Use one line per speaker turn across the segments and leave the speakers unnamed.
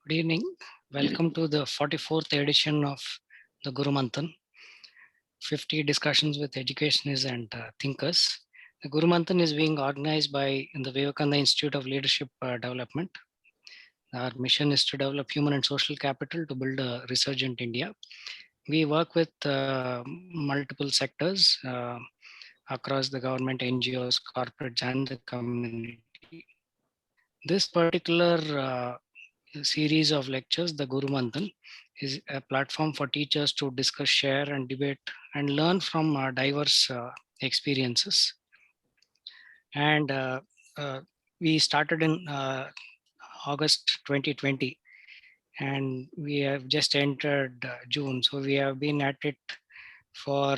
Good evening. Welcome to the 44th edition of the Guru Manthan, 50 discussions with educationists and thinkers. The Guru Manthan is being organized by the Vivekananda Institute of Leadership Development. Our mission is to develop human and social capital to build a resurgent India. We work with multiple sectors across the government, NGOs, corporates, and the community. This particular series of lectures, the Guru Manthan, is a platform for teachers to discuss, share, and debate and learn from diverse experiences. And we started in August 2020, and we have just entered June. So we have been at it for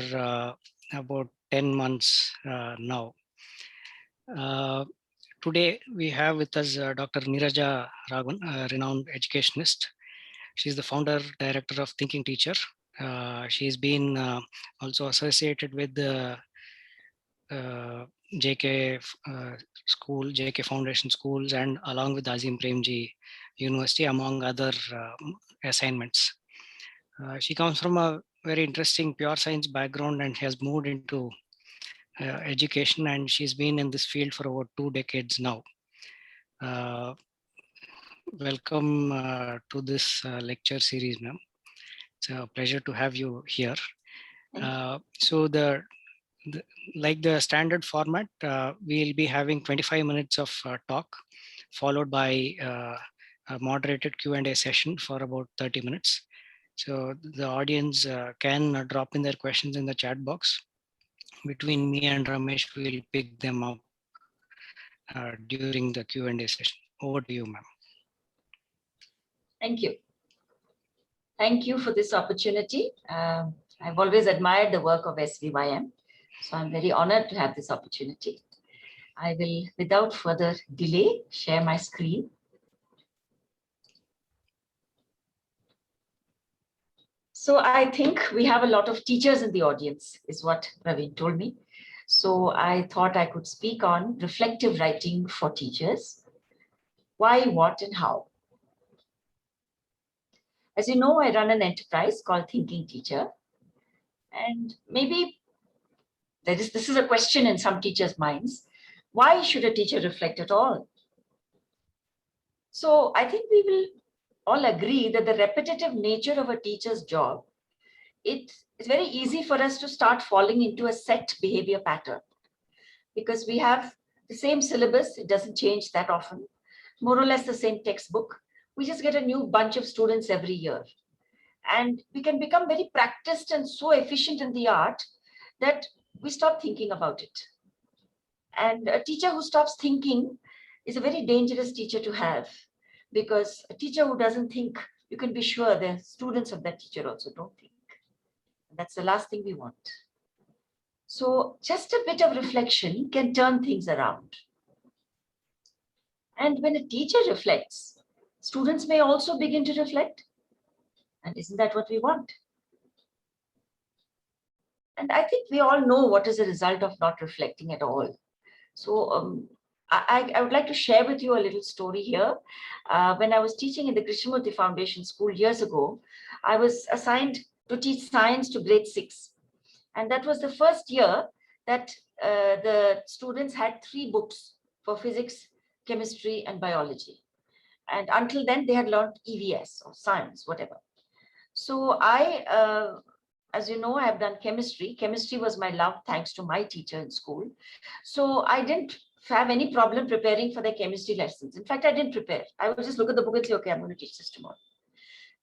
about 10 months now. Today, we have with us Dr. Neeraja Raghavan, a renowned educationist. She's the founder, director of Thinking Teacher. She's been also associated with the JK School, JK Foundation Schools, and along with Azim Premji University, among other assignments. She comes from a very interesting pure science background and has moved into education, and she's been in this field for over 2 decades now. Welcome to this lecture series, ma'am. It's a pleasure to have you here. So like the standard format, we'll be having 25 minutes of talk, followed by a moderated Q&A session for about 30 minutes. So the audience can drop in their questions in the chat box. Between me and Ramesh, we'll pick them up during the Q&A session. Over to you, ma'am.
Thank you. Thank you for this opportunity. I've always admired the work of SVYM, so I'm very honored to have this opportunity. I will, without further delay, share my screen. So I think we have a lot of teachers in the audience, is what Praveen told me. So I thought I could speak on reflective writing for teachers. Why, what, and how? As you know, I run an enterprise called Thinking Teacher. And maybe this is a question in some teachers' minds. Why should a teacher reflect at all? So I think we will all agree that the repetitive nature of a teacher's job, it's very easy for us to start falling into a set behavior pattern because we have the same syllabus. It doesn't change that often, more or less the same textbook. We just get a new bunch of students every year. And we can become very practiced and so efficient in the art that we stop thinking about it. And a teacher who stops thinking is a very dangerous teacher to have, because a teacher who doesn't think, you can be sure the students of that teacher also don't think. That's the last thing we want. So just a bit of reflection can turn things around. And when a teacher reflects, students may also begin to reflect. And isn't that what we want? And I think we all know what is the result of not reflecting at all. So I would like to share with you a little story here. When I was teaching in the Krishnamurti Foundation School years ago, I was assigned to teach science to grade 6. And that was the first year that the students had 3 books for physics, chemistry, and biology. And until then, they had learned EVS or science, whatever. So as you know, I have done chemistry. Chemistry was my love, thanks to my teacher in school. So I didn't have any problem preparing for the chemistry lessons. In fact, I didn't prepare. I would just look at the book and say, okay, I'm going to teach this tomorrow.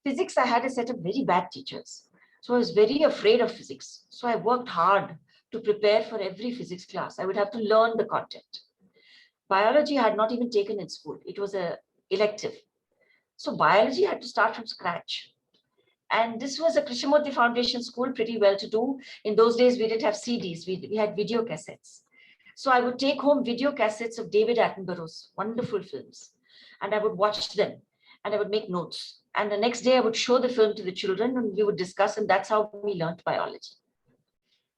Physics, I had a set of very bad teachers. So I was very afraid of physics. So I worked hard to prepare for every physics class. I would have to learn the content. Biology I had not even taken in school. It was an elective. So biology I had to start from scratch. And this was a Krishnamurti Foundation school, pretty well to do. In those days, we didn't have CDs. We had video cassettes. So I would take home video cassettes of David Attenborough's wonderful films. And I would watch them. And I would make notes. And the next day, I would show the film to the children. And we would discuss. And that's how we learned biology.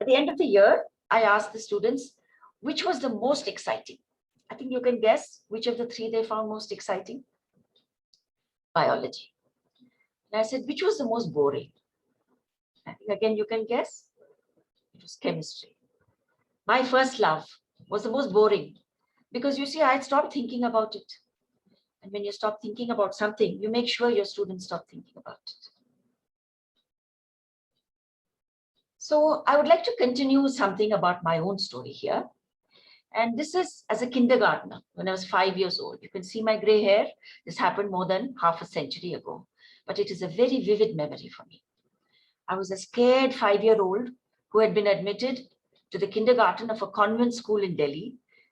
At the end of the year, I asked the students, which was the most exciting? I think you can guess which of the 3 they found most exciting. biology. And I said, which was the most boring? I think again, you can guess. It was chemistry. My first love was the most boring because you see, I had stopped thinking about it. And when you stop thinking about something, you make sure your students stop thinking about it. So I would like to continue something about my own story here. And this is as a kindergartner when I was 5 years old. You can see my gray hair. This happened more than half a century ago, but it is a very vivid memory for me. I was a scared 5-year-old who had been admitted to the kindergarten of a convent school in Delhi.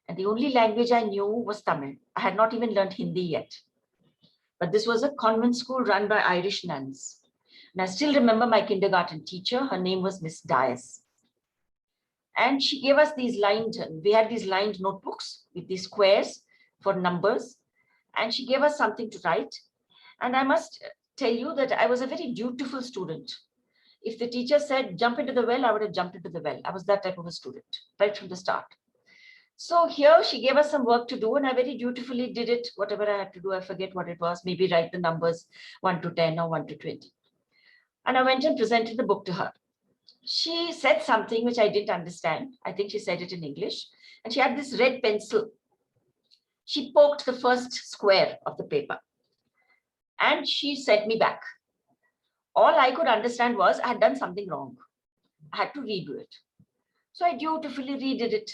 And the only language I knew was Tamil. I had not even learned Hindi yet. But this was a convent school run by Irish nuns. And I still remember my kindergarten teacher. Her name was Miss Dias. And she gave us these we had these lined notebooks with these squares for numbers. And she gave us something to write. And I must tell you that I was a very dutiful student. If the teacher said, jump into the well, I would have jumped into the well. I was that type of a student right from the start. So here she gave us some work to do and I very dutifully did it, whatever I had to do. I forget what it was, maybe write the numbers 1 to 10 or 1 to 20. And I went and presented the book to her. She said something which I didn't understand. I think she said it in English. And she had this red pencil. She poked the first square of the paper. And she sent me back. All I could understand was I had done something wrong. I had to redo it. So I dutifully redid it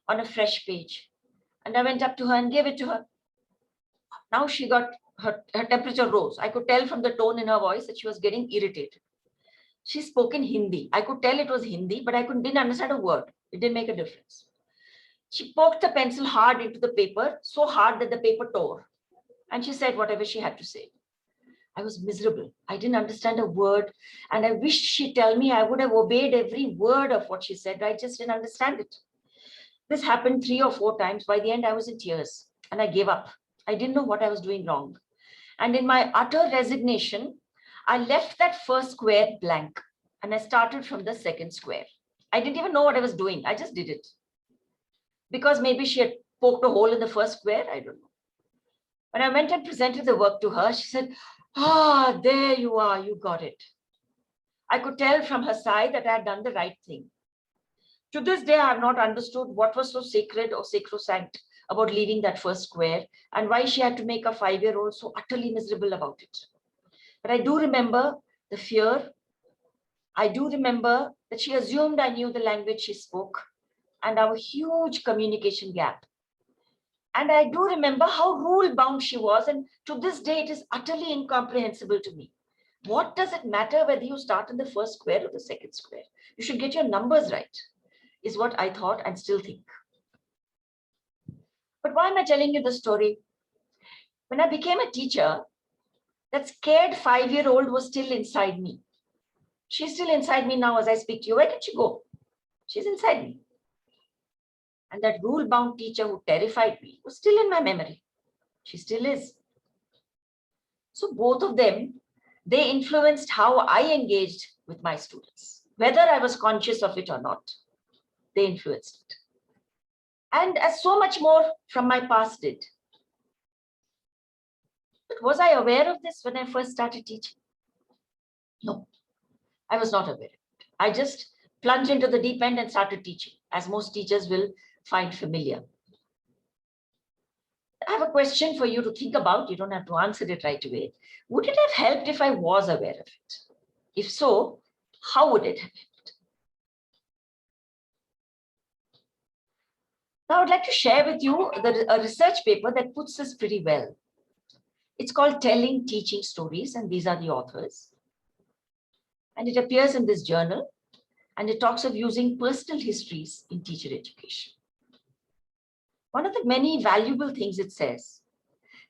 on a fresh page. And I went up to her and gave it to her. Now she got, her temperature rose. I could tell from the tone in her voice that she was getting irritated. She spoke in Hindi. I could tell it was Hindi, but I didn't understand a word. It didn't make a difference. She poked the pencil hard into the paper, so hard that the paper tore. And she said whatever she had to say. I was miserable. I didn't understand a word. And I wished she'd tell me. I would have obeyed every word of what she said. I just didn't understand it. This happened 3 or 4 times. By the end, I was in tears and I gave up. I didn't know what I was doing wrong. And in my utter resignation, I left that first square blank and I started from the second square. I didn't even know what I was doing. I just did it. Because maybe she had poked a hole in the first square. I don't know. When I went and presented the work to her, she said, "Ah, there you are. You got it." I could tell from her sigh that I had done the right thing. To this day, I have not understood what was so sacred or sacrosanct about leaving that first square and why she had to make a 5-year-old so utterly miserable about it. But I do remember the fear. I do remember that she assumed I knew the language she spoke and our huge communication gap. And I do remember how rule-bound she was. And to this day, it is utterly incomprehensible to me. What does it matter whether you start in the first square or the second square? You should get your numbers right, is what I thought and still think. But why am I telling you this story? When I became a teacher, that scared 5-year-old was still inside me. She's still inside me now as I speak to you. Where did she go? She's inside me. And that rule-bound teacher who terrified me was still in my memory. She still is. So both of them, they influenced how I engaged with my students. Whether I was conscious of it or not, they influenced it. And as so much more from my past did. But was I aware of this when I first started teaching? No, I was not aware of it. I just plunged into the deep end and started teaching, as most teachers will find familiar. I have a question for you to think about. You don't have to answer it right away. Would it have helped if I was aware of it? If so, how would it have helped? Now, I'd like to share with you a research paper that puts this pretty well. It's called Telling Teaching Stories, and these are the authors. And it appears in this journal, and it talks of using personal histories in teacher education. One of the many valuable things it says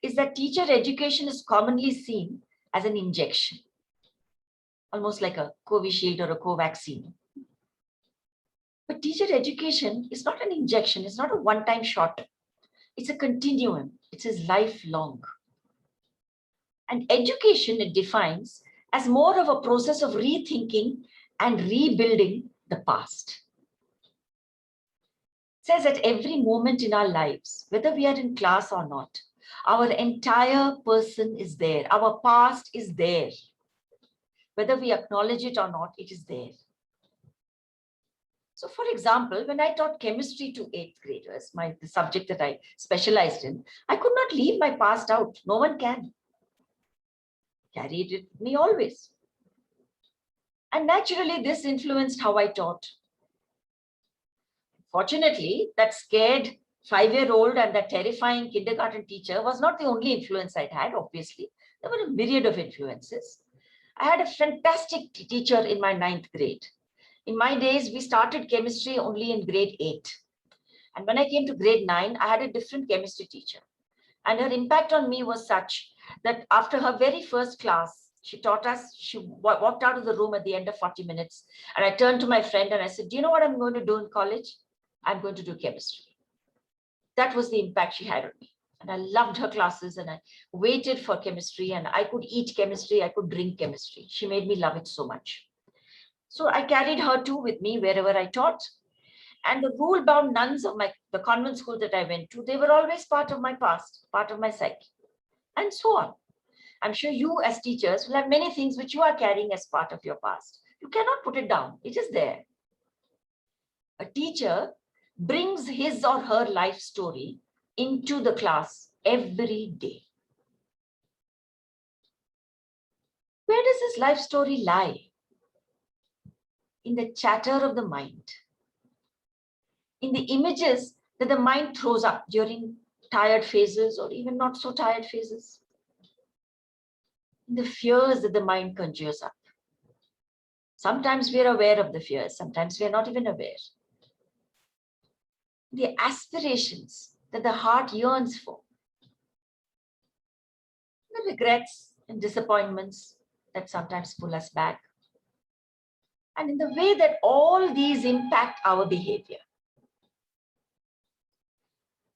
is that teacher education is commonly seen as an injection, almost like a Covishield or a Covaxine. But teacher education is not an injection. It's not a one-time shot. It's a continuum. It is lifelong. And education, it defines as more of a process of rethinking and rebuilding the past. It says at every moment in our lives, whether we are in class or not, Our entire person is there. Our past is there. Whether we acknowledge it or not, it is there. So for example, when I taught chemistry to 8th graders, the subject that I specialized in, I could not leave my past out. No one can. Carried it with me always. And naturally, this influenced how I taught. Fortunately, that scared 5-year-old and that terrifying kindergarten teacher was not the only influence I'd had, obviously. There were a myriad of influences. I had a fantastic teacher in my 9th grade. In my days, we started chemistry only in grade 8. And when I came to grade 9, I had a different chemistry teacher. And her impact on me was such that after her very first class, she taught us, she walked out of the room at the end of 40 minutes. And I turned to my friend and I said, do you know what I'm going to do in college? I'm going to do chemistry. That was the impact she had on me. And I loved her classes and I waited for chemistry and I could eat chemistry, I could drink chemistry. She made me love it so much. So I carried her too with me wherever I taught. And the rule-bound nuns of the convent school that I went to, they were always part of my past, part of my psyche, and so on. I'm sure you as teachers will have many things which you are carrying as part of your past. You cannot put it down. It is there. A teacher brings his or her life story into the class every day. Where does his life story lie? In the chatter of the mind, in the images that the mind throws up during tired phases or even not so tired phases, in the fears that the mind conjures up. Sometimes we are aware of the fears, sometimes we are not even aware. The aspirations that the heart yearns for, the regrets and disappointments that sometimes pull us back, and in the way that all these impact our behavior.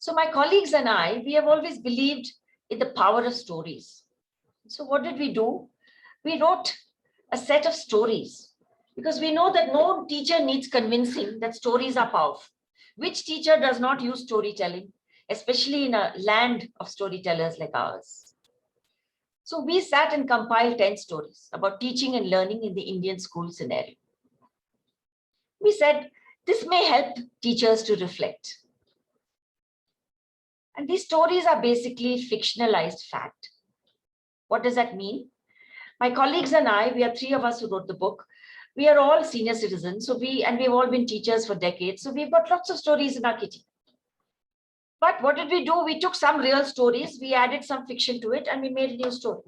So my colleagues and I, we have always believed in the power of stories. So what did we do? We wrote a set of stories because we know that no teacher needs convincing that stories are powerful. Which teacher does not use storytelling, especially in a land of storytellers like ours? So we sat and compiled 10 stories about teaching and learning in the Indian school scenario. We said, this may help teachers to reflect. And these stories are basically fictionalized fact. What does that mean? My colleagues and I, we are 3 of us who wrote the book. We are all senior citizens, and we've all been teachers for decades. So we've got lots of stories in our kitty. But what did we do? We took some real stories, we added some fiction to it, and we made a new story.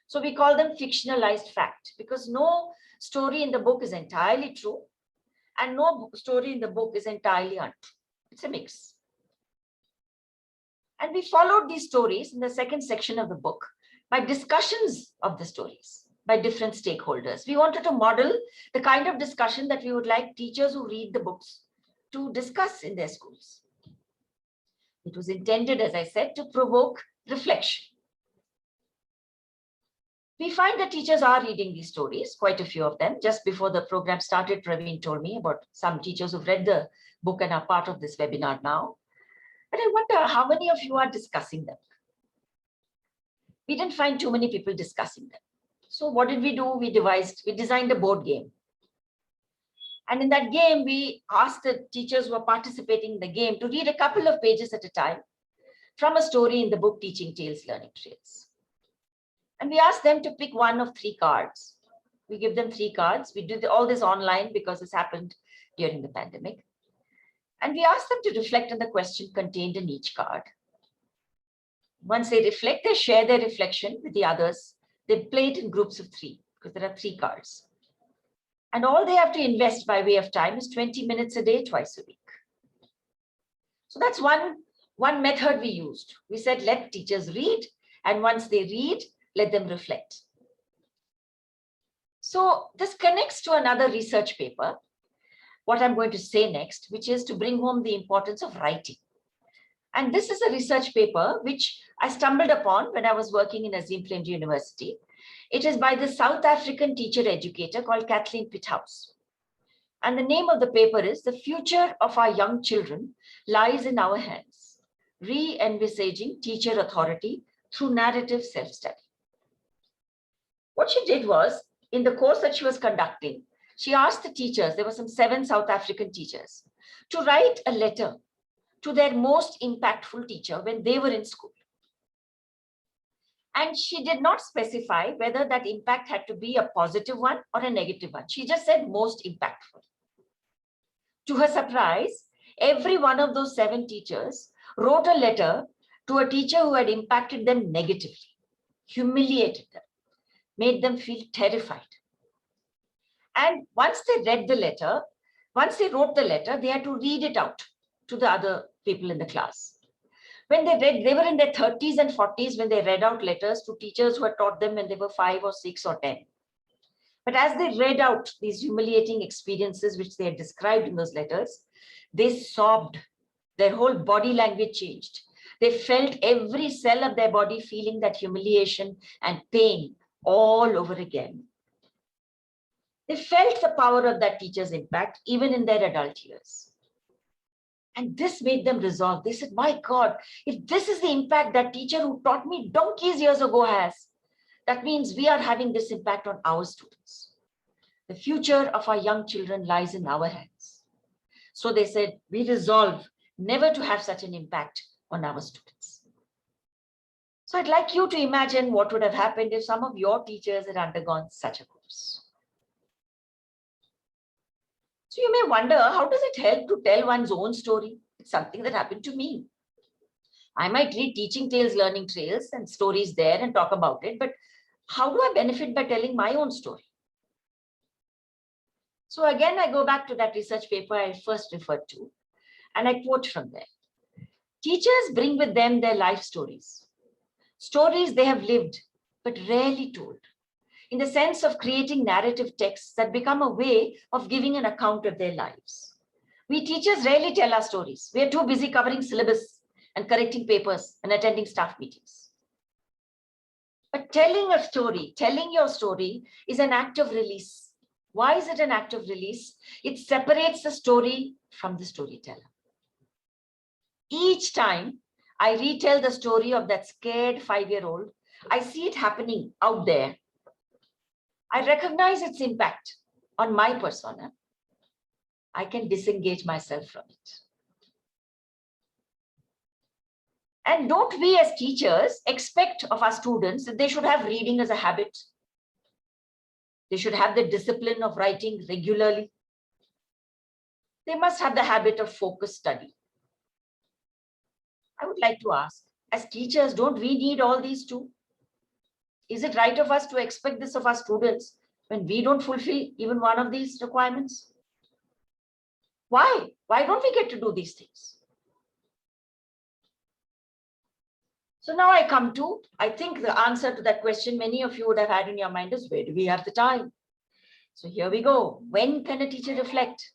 So we call them fictionalized fact, because no story in the book is entirely true, and no story in the book is entirely untrue. It's a mix. And we followed these stories in the second section of the book by discussions of the stories by different stakeholders. We wanted to model the kind of discussion that we would like teachers who read the books to discuss in their schools. It was intended, as I said, to provoke reflection. We find that teachers are reading these stories, quite a few of them. Just before the program started, Praveen told me about some teachers who've read the book and are part of this webinar now. But I wonder how many of you are discussing them. We didn't find too many people discussing them. So what did we do? We designed a board game. And in that game, we asked the teachers who are participating in the game to read a couple of pages at a time from a story in the book, Teaching Tales, Learning Trails. And we asked them to pick one of 3 cards. We give them 3 cards. We did all this online because this happened during the pandemic. And we asked them to reflect on the question contained in each card. Once they reflect, they share their reflection with the others. They play it in groups of 3 because there are 3 cards. And all they have to invest by way of time is 20 minutes a day, twice a week. So that's one method we used. We said, let teachers read. And once they read, let them reflect. So this connects to another research paper, what I'm going to say next, which is to bring home the importance of writing. And this is a research paper which I stumbled upon when I was working in Azim Premji University. It is by the South African teacher educator called Kathleen Pithouse. And the name of the paper is The Future of Our Young Children Lies in Our Hands. re-envisaging teacher authority through narrative self-study. What she did was, in the course that she was conducting, she asked the teachers, there were some 7 South African teachers, to write a letter to their most impactful teacher when they were in school. And she did not specify whether that impact had to be a positive one or a negative one. She just said most impactful. To her surprise, every one of those 7 teachers wrote a letter to a teacher who had impacted them negatively, humiliated them, made them feel terrified. And once they read the letter, once they wrote the letter, they had to read it out to the other people in the class. When they read, they were in their 30s and 40s when they read out letters to teachers who had taught them when they were 5 or 6 or 10. But as they read out these humiliating experiences which they had described in those letters, they sobbed. Their whole body language changed. They felt every cell of their body feeling that humiliation and pain all over again. They felt the power of that teacher's impact even in their adult years. And this made them resolve. They said, my God, if this is the impact that teacher who taught me donkeys years ago has, that means we are having this impact on our students. The future of our young children lies in our hands. So they said, we resolve never to have such an impact on our students. So I'd like you to imagine what would have happened if some of your teachers had undergone such a course. So you may wonder, how does it help to tell one's own story? It's something that happened to me. I might read teaching tales, learning trails and stories there and talk about it, but how do I benefit by telling my own story? So again, I go back to that research paper I first referred to, and I quote from there. Teachers bring with them their life stories, stories they have lived, but rarely told, in the sense of creating narrative texts that become a way of giving an account of their lives. We teachers rarely tell our stories. We are too busy covering syllabus and correcting papers and attending staff meetings. But telling a story, telling your story is an act of release. Why is it an act of release? It separates the story from the storyteller. Each time I retell the story of that scared 5-year-old, I see it happening out there. I recognize its impact on my persona. I can disengage myself from it. And don't we as teachers expect of our students that they should have reading as a habit? They should have the discipline of writing regularly. They must have the habit of focused study. I would like to ask, as teachers, don't we need all these too? Is it right of us to expect this of our students when we don't fulfill even one of these requirements? Why? Why don't we get to do these things? So now I come to, I think the answer to that question many of you would have had in your mind is, where do we have the time? So here we go. When can a teacher reflect?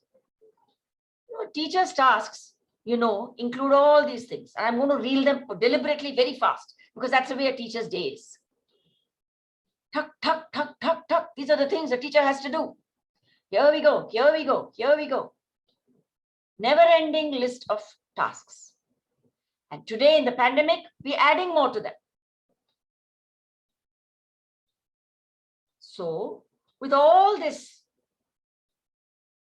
Teachers' tasks, include all these things. And I'm going to reel them deliberately very fast because that's the way a teacher's day is. Tuck, tuck, tuck, tuck, tuck. These are the things a teacher has to do. Here we go, here we go, here we go. Never-ending list of tasks. And today in the pandemic, we're adding more to them. So with all this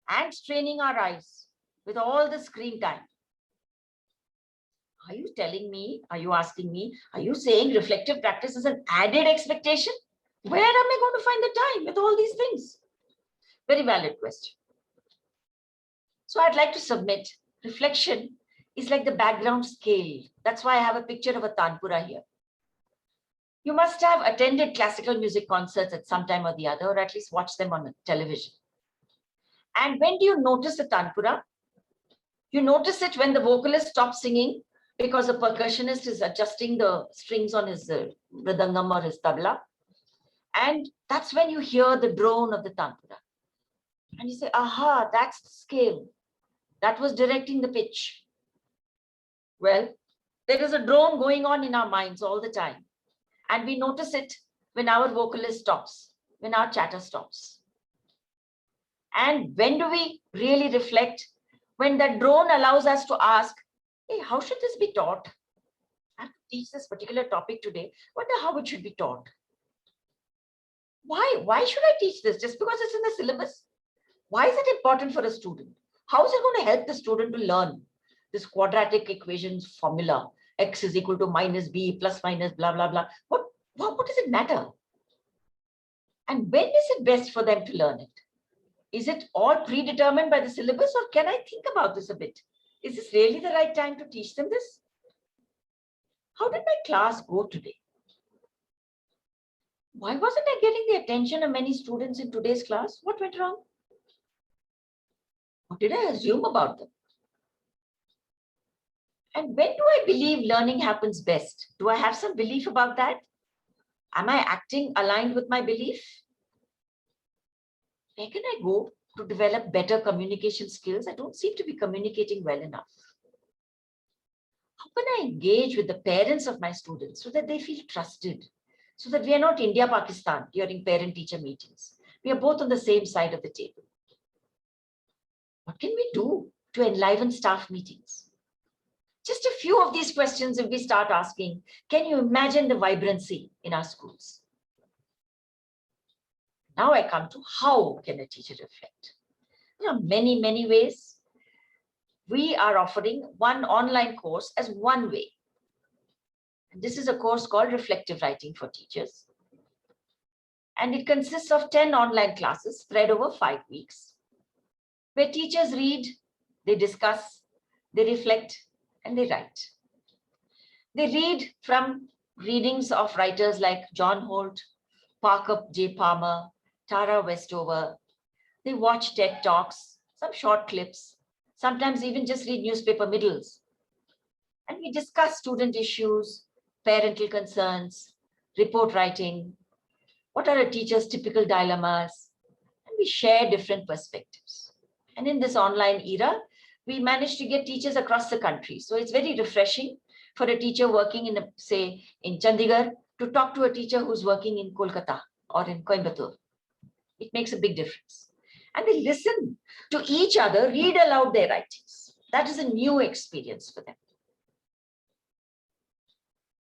and straining our eyes, with all the screen time, are you telling me, are you asking me, are you saying reflective practice is an added expectation? Where am I going to find the time with all these things? Very valid question. So I'd like to submit, reflection is like the background scale. That's why I have a picture of a tanpura here. You must have attended classical music concerts at some time or the other, or at least watched them on television. And when do you notice the tanpura? You notice it when the vocalist stops singing because the percussionist is adjusting the strings on his mridangam or his tabla. And that's when you hear the drone of the tanpura. And you say, aha, that's the scale. That was directing the pitch. Well, there is a drone going on in our minds all the time. And we notice it when our vocalist stops, when our chatter stops. And when do we really reflect? When the drone allows us to ask, hey, how should this be taught? I have to teach this particular topic today. Wonder how it should be taught. Why should I teach this? Just because it's in the syllabus? Why is it important for a student? How is it going to help the student to learn this quadratic equations formula? X is equal to minus B plus minus blah, blah, blah. What does it matter? And when is it best for them to learn it? Is it all predetermined by the syllabus, or can I think about this a bit? Is this really the right time to teach them this? How did my class go today? Why wasn't I getting the attention of many students in today's class? What went wrong? What did I assume about them? And when do I believe learning happens best? Do I have some belief about that? Am I acting aligned with my belief? Where can I go to develop better communication skills? I don't seem to be communicating well enough. How can I engage with the parents of my students so that they feel trusted? So that we are not India, Pakistan during parent-teacher meetings. We are both on the same side of the table. What can we do to enliven staff meetings? Just a few of these questions, if we start asking, can you imagine the vibrancy in our schools? Now I come to how can a teacher reflect? There are many, many ways. We are offering one online course as one way. And this is a course called Reflective Writing for Teachers. And it consists of 10 online classes spread over 5 weeks, where teachers read, they discuss, they reflect, and they write. They read from readings of writers like John Holt, Parker J. Palmer, Tara Westover. They watch TED Talks, some short clips, sometimes even just read newspaper middles. And we discuss student issues, parental concerns, report writing, what are a teacher's typical dilemmas, and we share different perspectives. And in this online era, we managed to get teachers across the country. So it's very refreshing for a teacher working in, say, in Chandigarh to talk to a teacher who's working in Kolkata or in Coimbatore. It makes a big difference. And they listen to each other, read aloud their writings. That is a new experience for them.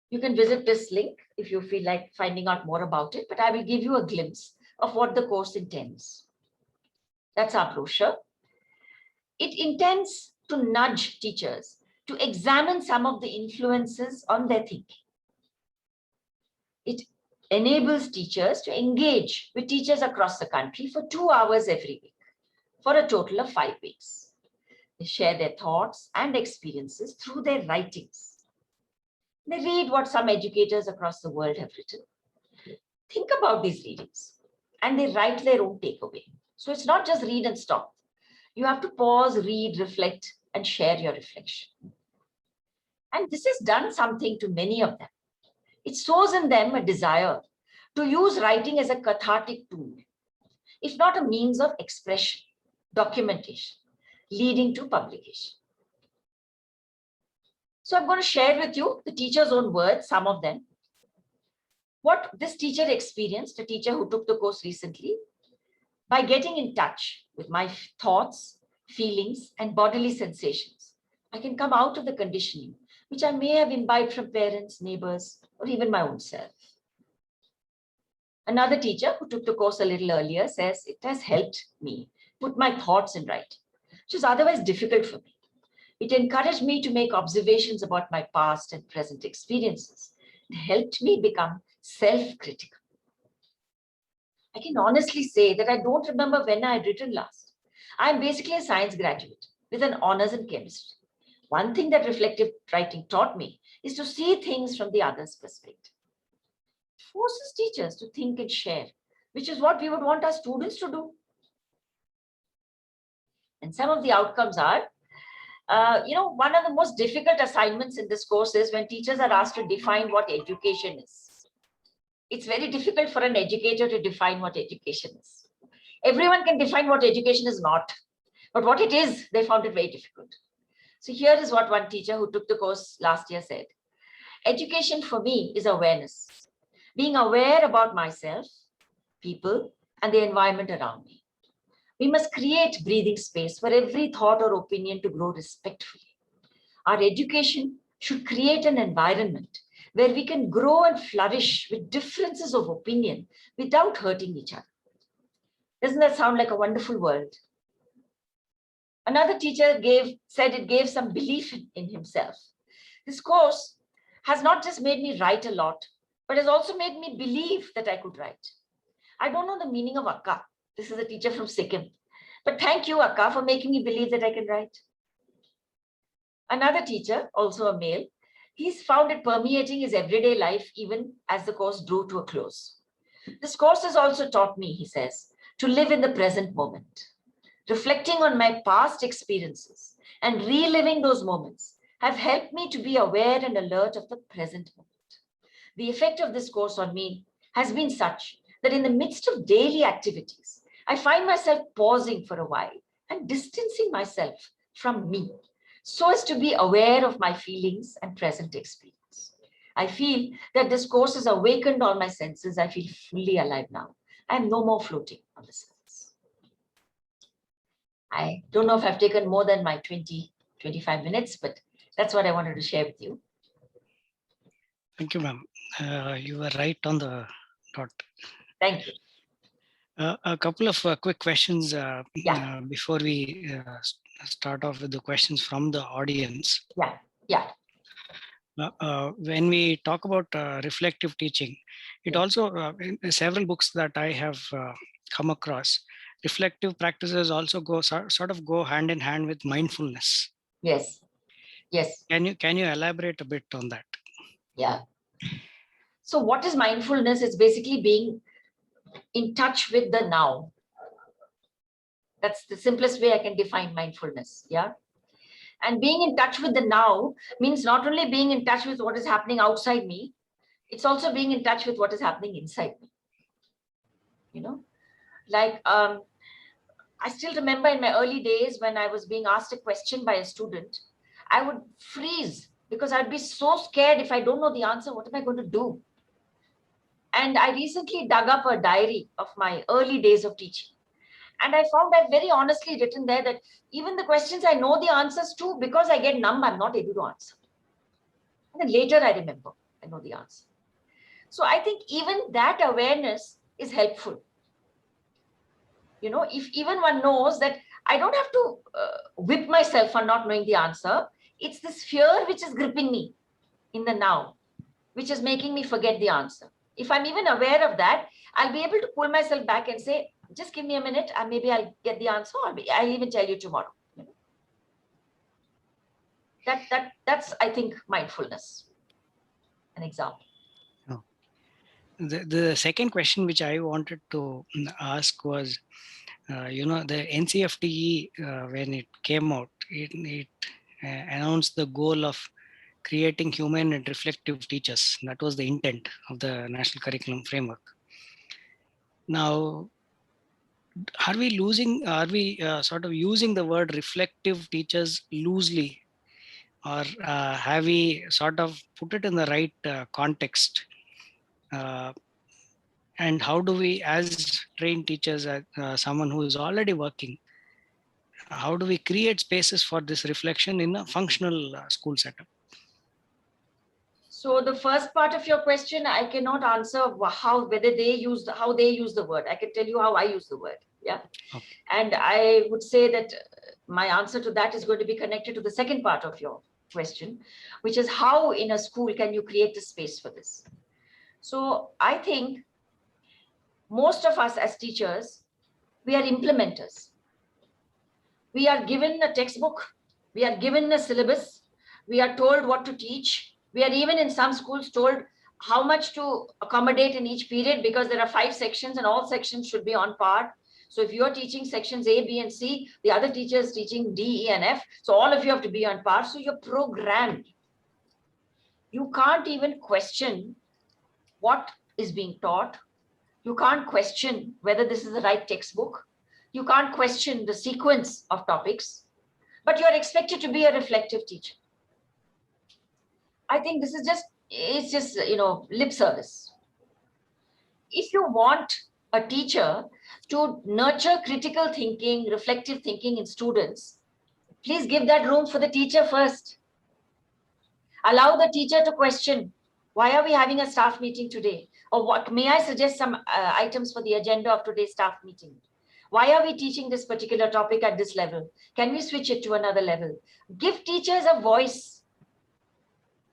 You can visit this link if you feel like finding out more about it, but I will give you a glimpse of what the course intends. That's our brochure. It intends to nudge teachers to examine some of the influences on their thinking. It enables teachers to engage with teachers across the country for 2 hours every week, for a total of 5 weeks. They share their thoughts and experiences through their writings. They read what some educators across the world have written. Think about these readings and they write their own takeaway. So it's not just read and stop. You have to pause, read, reflect, and share your reflection. And this has done something to many of them. It sows in them a desire to use writing as a cathartic tool, if not a means of expression, documentation, leading to publication. So I'm going to share with you the teacher's own words, some of them. What this teacher experienced, a teacher who took the course recently, by getting in touch with my thoughts, feelings, and bodily sensations, I can come out of the conditioning, which I may have imbibed from parents, neighbors, or even my own self. Another teacher who took the course a little earlier says, it has helped me put my thoughts in writing, which is otherwise difficult for me. It encouraged me to make observations about my past and present experiences. It helped me become self-critical. I can honestly say that I don't remember when I had written last. I'm basically a science graduate with an honors in chemistry. One thing that reflective writing taught me is to see things from the other's perspective. It forces teachers to think and share, which is what we would want our students to do. And some of the outcomes are, one of the most difficult assignments in this course is when teachers are asked to define what education is. It's very difficult for an educator to define what education is. Everyone can define what education is not, but what it is, they found it very difficult. So here is what one teacher who took the course last year said. Education for me is awareness, being aware about myself, people, and the environment around me. We must create breathing space for every thought or opinion to grow respectfully. Our education should create an environment where we can grow and flourish with differences of opinion without hurting each other. Doesn't that sound like a wonderful world? Another teacher said it gave some belief in himself. This course has not just made me write a lot, but has also made me believe that I could write. I don't know the meaning of Akka. This is a teacher from Sikkim. But thank you, Akka, for making me believe that I can write. Another teacher, also a male, he's found it permeating his everyday life even as the course drew to a close. This course has also taught me, he says, to live in the present moment. Reflecting on my past experiences and reliving those moments have helped me to be aware and alert of the present moment. The effect of this course on me has been such that in the midst of daily activities, I find myself pausing for a while and distancing myself from me so as to be aware of my feelings and present experience. I feel that this course has awakened all my senses. I feel fully alive now. I am no more floating on the surface. I don't know if I've taken more than my 25 minutes, but that's what I wanted to share with you.
Thank you, ma'am. You were right on the dot.
Thank you.
A couple of quick questions
Yeah.
before we start off with the questions from the audience.
Yeah.
When we talk about reflective teaching, it also, in several books that I have come across, reflective practices also sort of go hand in hand with mindfulness.
Yes.
Can you elaborate a bit on that?
Yeah. So what is mindfulness? It's basically being in touch with the now. That's the simplest way I can define mindfulness. Yeah. And being in touch with the now means not only being in touch with what is happening outside me, it's also being in touch with what is happening inside me. You know, like I still remember in my early days when I was being asked a question by a student, I would freeze because I'd be so scared. If I don't know the answer, what am I going to do? And I recently dug up a diary of my early days of teaching. And I found I've very honestly written there that even the questions I know the answers to, because I get numb, I'm not able to answer. And then later I remember, I know the answer. So I think even that awareness is helpful. You know, if even one knows that I don't have to whip myself for not knowing the answer, it's this fear which is gripping me in the now, which is making me forget the answer. If I'm even aware of that, I'll be able to pull myself back and say, just give me a minute, and maybe I'll get the answer, or I'll even tell you tomorrow. That's I think mindfulness. An example.
Oh. The second question which I wanted to ask was, the NCFTE, when it came out, it announced the goal of creating human and reflective teachers. That was the intent of the National Curriculum Framework. Now, are we sort of using the word reflective teachers loosely, or have we sort of put it in the right context? And how do we, as trained teachers, someone who is already working, how do we create spaces for this reflection in a functional school setup?
So the first part of your question, I cannot answer how they use the word. I can tell you how I use the word. Yeah. Okay. And I would say that my answer to that is going to be connected to the second part of your question, which is how in a school can you create a space for this? So I think most of us as teachers, we are implementers. We are given a textbook, we are given a syllabus, we are told what to teach. We are even in some schools told how much to accommodate in each period, because there are 5 sections and all sections should be on par. So if you're teaching sections A, B, and C, the other teacher is teaching D, E, and F. So all of you have to be on par. So you're programmed. You can't even question what is being taught. You can't question whether this is the right textbook. You can't question the sequence of topics, but you're expected to be a reflective teacher. I think this is it's just, lip service. If you want a teacher to nurture critical thinking, reflective thinking in students, please give that room for the teacher first. Allow the teacher to question, why are we having a staff meeting today? Or what, may I suggest some items for the agenda of today's staff meeting? Why are we teaching this particular topic at this level? Can we switch it to another level? Give teachers a voice.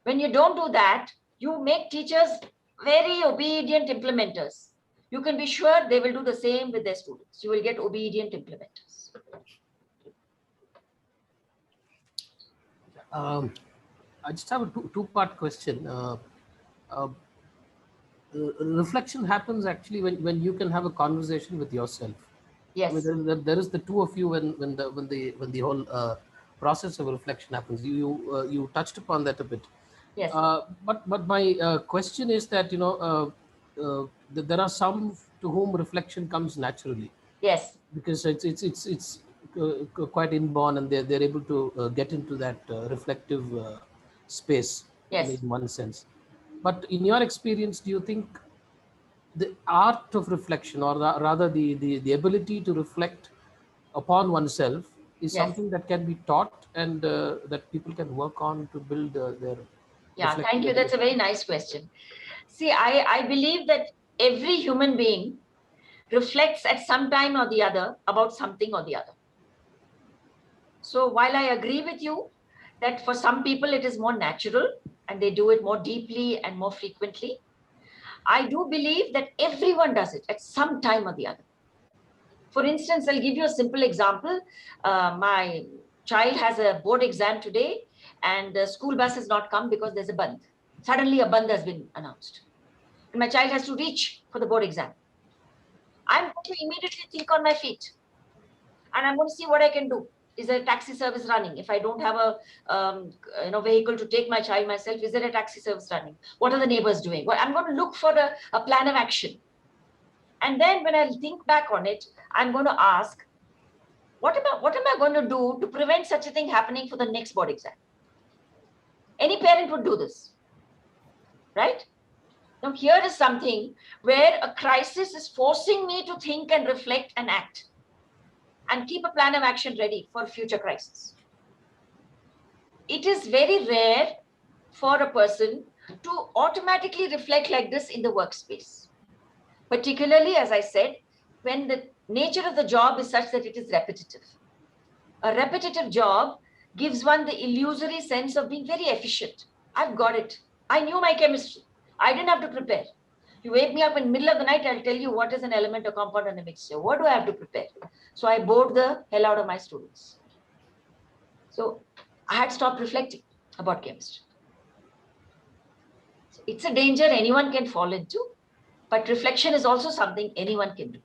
When you don't do that, you make teachers very obedient implementers. You can be sure they will do the same with their students. You will get obedient implementers.
I just have a two-part question. Reflection happens actually when you can have a conversation with yourself.
Yes.
I mean, there is the two of you when the whole process of reflection happens. You touched upon that a bit.
Yes.
But my question is that there are some to whom reflection comes naturally.
Yes.
Because it's quite inborn, and they're able to get into that reflective space.
Yes.
In one sense. But in your experience, do you think the art of reflection, or rather the ability to reflect upon oneself, is
Yes.
something that can be taught, and that people can work on to build their
Thank you. That's a very nice question. See, I believe that every human being reflects at some time or the other about something or the other. So while I agree with you that for some people it is more natural and they do it more deeply and more frequently, I do believe that everyone does it at some time or the other. For instance, I'll give you a simple example. My child has a board exam today and the school bus has not come because there's a bandh. Suddenly a bandh has been announced. And my child has to reach for the board exam. I'm going to immediately think on my feet. And I'm going to see what I can do. Is there a taxi service running? If I don't have a vehicle to take my child myself, is there a taxi service running? What are the neighbors doing? Well, I'm going to look for a plan of action. And then when I think back on it, I'm going to ask, what am I going to do to prevent such a thing happening for the next board exam? Any parent would do this, right? Now, here is something where a crisis is forcing me to think and reflect and act and keep a plan of action ready for future crisis. It is very rare for a person to automatically reflect like this in the workspace. Particularly, as I said, when the nature of the job is such that it is repetitive. A repetitive job gives one the illusory sense of being very efficient. I've got it. I knew my chemistry. I didn't have to prepare. You wake me up in the middle of the night, I'll tell you what is an element, a compound, and a mixture. What do I have to prepare? So I bored the hell out of my students. So I had stopped reflecting about chemistry. So it's a danger anyone can fall into, but reflection is also something anyone can do.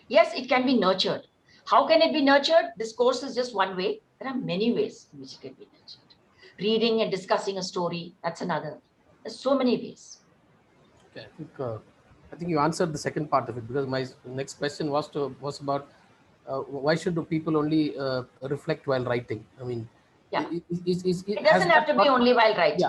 Yes, it can be nurtured. How can it be nurtured? This course is just one way. There are many ways in which it can be nurtured. Reading and discussing a story, that's another. There's so many ways.
Okay, I think you answered the second part of it, because my next question was about why should people only reflect while writing? I mean,
it doesn't have to be only while writing.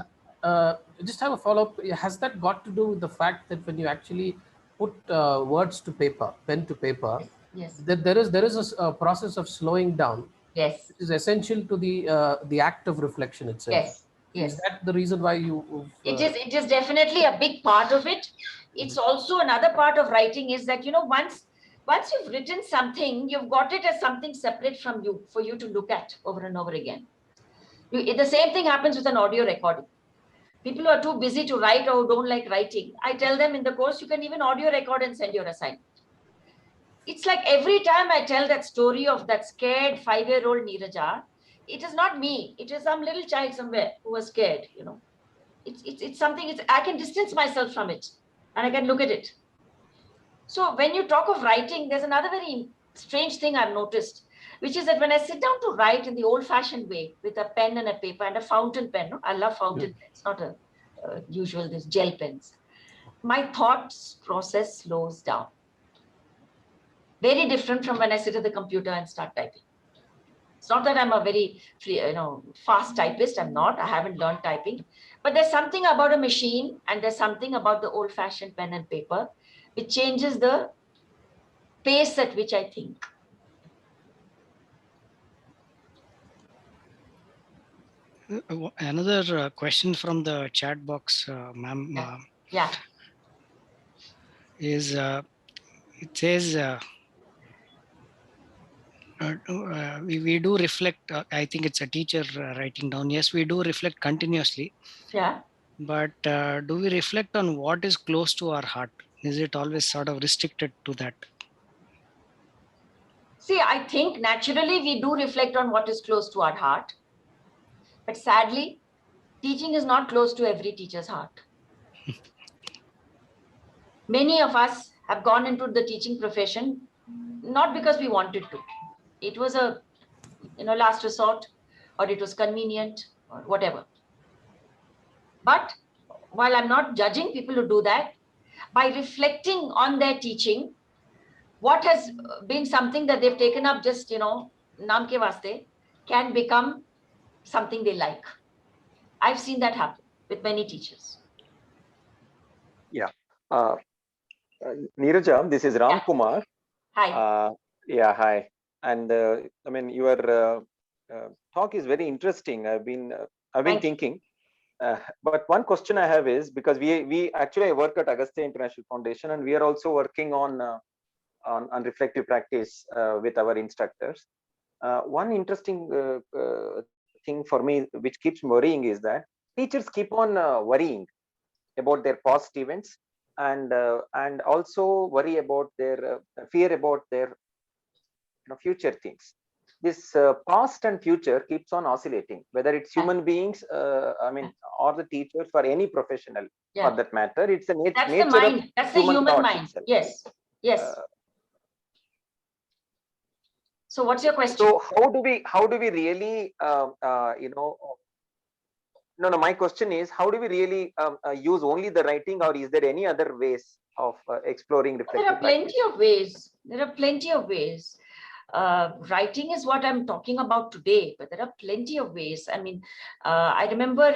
Yeah. Just have a follow-up. Has that got to do with the fact that when you actually put words to paper, pen to paper,
yes,
that there is a process of slowing down.
Yes.
It is essential to the act of reflection itself.
Yes. Yes.
Is that the reason why you?
It is definitely a big part of it. It's also another part of writing is that, once you've written something, you've got it as something separate from you for you to look at over and over again. The same thing happens with an audio recording. People who are too busy to write or don't like writing, I tell them in the course, you can even audio record and send your assignment. It's like every time I tell that story of that scared 5-year-old Neeraja, it is not me. It is some little child somewhere who was scared, It's something, I can distance myself from it and I can look at it. So when you talk of writing, there's another very strange thing I've noticed, which is that when I sit down to write in the old-fashioned way with a pen and a paper and a fountain pen, I love fountain pens, not a usual, this gel pens. My thoughts process slows down. Very different from when I sit at the computer and start typing. It's not that I'm a very fast typist. I'm not. I haven't learned typing. But there's something about a machine and there's something about the old-fashioned pen and paper which changes the pace at which I think.
Another question from the chat box, ma'am,
Yeah.
is it says we do reflect. I think it's a teacher writing down. Yes, we do reflect continuously.
Yeah.
But do we reflect on what is close to our heart? Is it always sort of restricted to that?
See, I think naturally we do reflect on what is close to our heart. But sadly, teaching is not close to every teacher's heart. Many of us have gone into the teaching profession not because we wanted to. It was a last resort, or it was convenient, or whatever. But while I'm not judging people who do that, by reflecting on their teaching, what has been something that they've taken up just, naam ke vaste, can become something they like. I've seen that happen with many teachers.
Yeah. Neeraja, this is Ramkumar.
Hi.
Yeah, hi. And I mean, your talk is very interesting. I've been thinking. But one question I have is, because we actually work at Agastya International Foundation, and we are also working on reflective practice with our instructors. One interesting thing for me, which keeps worrying, is that teachers keep on worrying about their past events, and also worry about their fear about their future things. This past and future keeps on oscillating, whether it's human beings, I mean, or the teachers, or any professional for that matter. It's a
That's
nature
the mind.
of
That's the human mind.
itself.
Yes. Yes. So what's your question?
So how do we really no, my question is, how do we really use only the writing, or is there any other ways of exploring reflective
There are plenty
practice?
of ways. There are plenty of ways. Writing is what I'm talking about today, but there are plenty of ways. I mean, I remember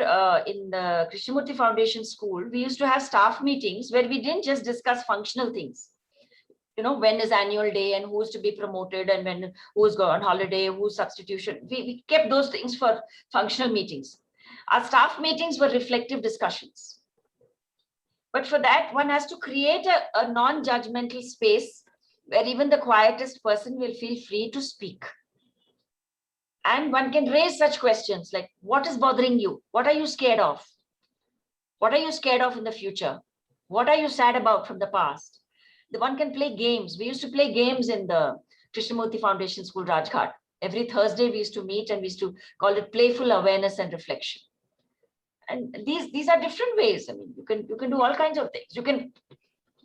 in the Krishnamurti Foundation School, we used to have staff meetings where we didn't just discuss functional things. When is annual day, and who's to be promoted, and when who's going on holiday, who's substitution. We kept those things for functional meetings. Our staff meetings were reflective discussions. But for that, one has to create a non-judgmental space where even the quietest person will feel free to speak. And one can raise such questions like, what is bothering you? What are you scared of? What are you scared of in the future? What are you sad about from the past? The one can play games. We used to play games in the Krishnamurti Foundation School, Rajghat. Every Thursday we used to meet, and we used to call it playful awareness and reflection. And these are different ways. I mean, you can do all kinds of things. You can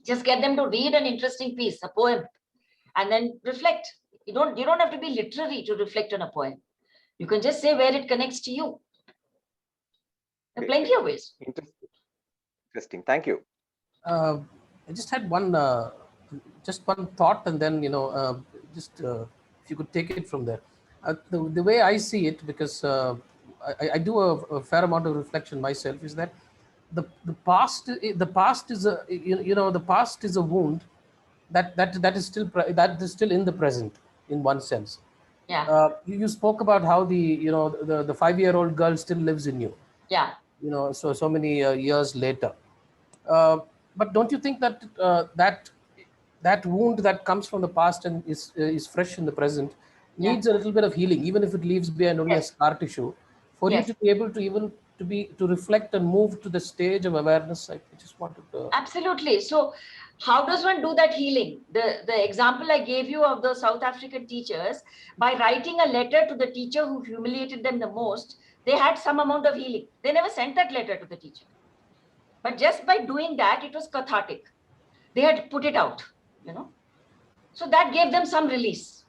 just get them to read an interesting piece, a poem, and then reflect. You don't have to be literary to reflect on a poem. You can just say where it connects to you. There are plenty of ways.
Interesting. Thank you.
I just had one thought, and then if you could take it from there. The way I see it, because I do a fair amount of reflection myself, is that the past is a the past is a wound that is still in the present, in one sense.
Yeah.
You spoke about how the 5-year-old girl still lives in you.
Yeah.
So many years later. But don't you think that that wound that comes from the past and is fresh in the present needs a little bit of healing, even if it leaves behind only a scar tissue, for you to be able to to reflect and move to the stage of awareness? I just wanted to.
Absolutely. So how does one do that healing? The example I gave you of the South African teachers, by writing a letter to the teacher who humiliated them the most, they had some amount of healing. They never sent that letter to the teacher. But just by doing that, it was cathartic. They had put it out, So that gave them some release.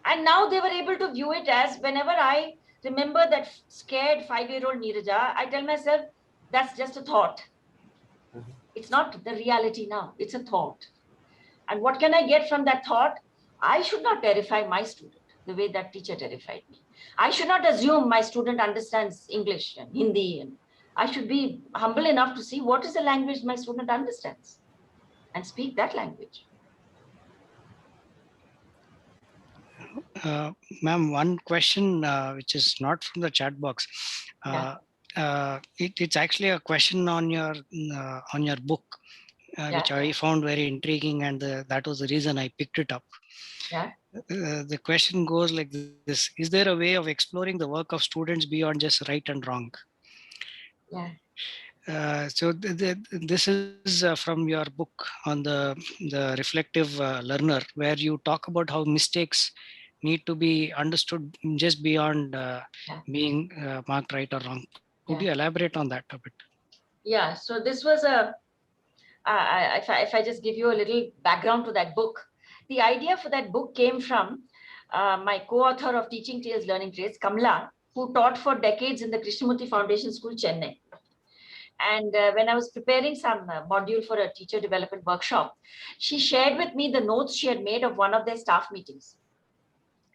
And now they were able to view it as, whenever I remember that scared 5-year-old Neeraja, I tell myself, that's just a thought. It's not the reality now. It's a thought. And what can I get from that thought? I should not terrify my student the way that teacher terrified me. I should not assume my student understands English and Hindi. And I should be humble enough to see what is the language my student understands and speak that language.
Ma'am, one question which is not from the chat box. It's actually a question on your book, which I found very intriguing, and that was the reason I picked it up. The question goes like this: is there a way of exploring the work of students beyond just right and wrong? So this is from your book on the reflective learner, where you talk about how mistakes need to be understood just beyond being marked right or wrong. Could you elaborate on that a bit?
Yeah, so this was if I just give you a little background to that book, the idea for that book came from my co-author of Teaching Tales, Learning Traits, Kamla, who taught for decades in the Krishnamurti Foundation School, Chennai. And when I was preparing some module for a teacher development workshop, she shared with me the notes she had made of one of their staff meetings.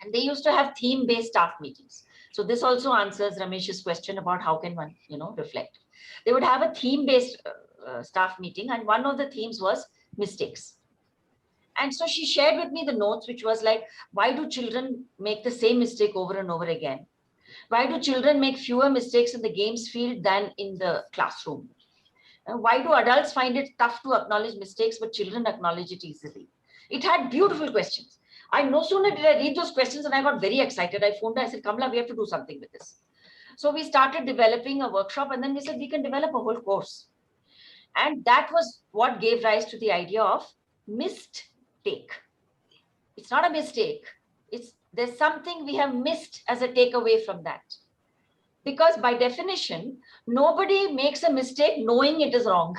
And they used to have theme-based staff meetings. So this also answers Ramesh's question about how can one, reflect. They would have a theme-based staff meeting, and one of the themes was mistakes. And so she shared with me the notes, which was like, why do children make the same mistake over and over again? Why do children make fewer mistakes in the games field than in the classroom? Why do adults find it tough to acknowledge mistakes, but children acknowledge it easily? It had beautiful questions. I no sooner did I read those questions and I got very excited. I phoned her, I said, Kamla, we have to do something with this. So we started developing a workshop, and then we said we can develop a whole course. And that was what gave rise to the idea of mistake. It's not a mistake. There's something we have missed as a takeaway from that. Because by definition, nobody makes a mistake knowing it is wrong.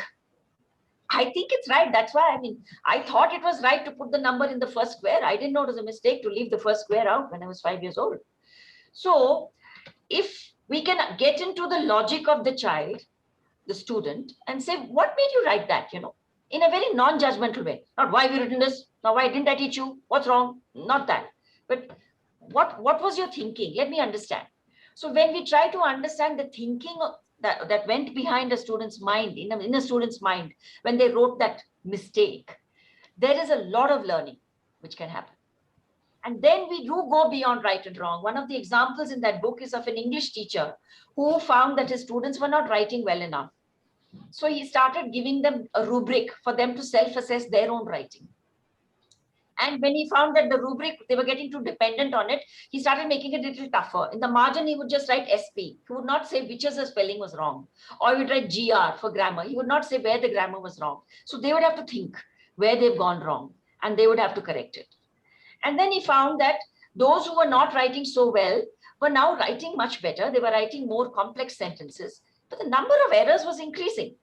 I think it's right. That's why, I thought it was right to put the number in the first square. I didn't know it was a mistake to leave the first square out when I was 5 years old. So if we can get into the logic of the child, the student, and say, what made you write that, in a very non-judgmental way. Not why have you written this? Now, why didn't I teach you? What's wrong? Not that. But what was your thinking? Let me understand. So when we try to understand the thinking that went behind a student's mind, in a student's mind, when they wrote that mistake, there is a lot of learning which can happen. And then we do go beyond right and wrong. One of the examples in that book is of an English teacher who found that his students were not writing well enough. So he started giving them a rubric for them to self-assess their own writing. And when he found that the rubric, they were getting too dependent on it, he started making it a little tougher. In the margin, he would just write SP. He would not say which of the spelling was wrong. Or he would write GR for grammar. He would not say where the grammar was wrong. So they would have to think where they've gone wrong, and they would have to correct it. And then he found that those who were not writing so well were now writing much better. They were writing more complex sentences, but the number of errors was increasing.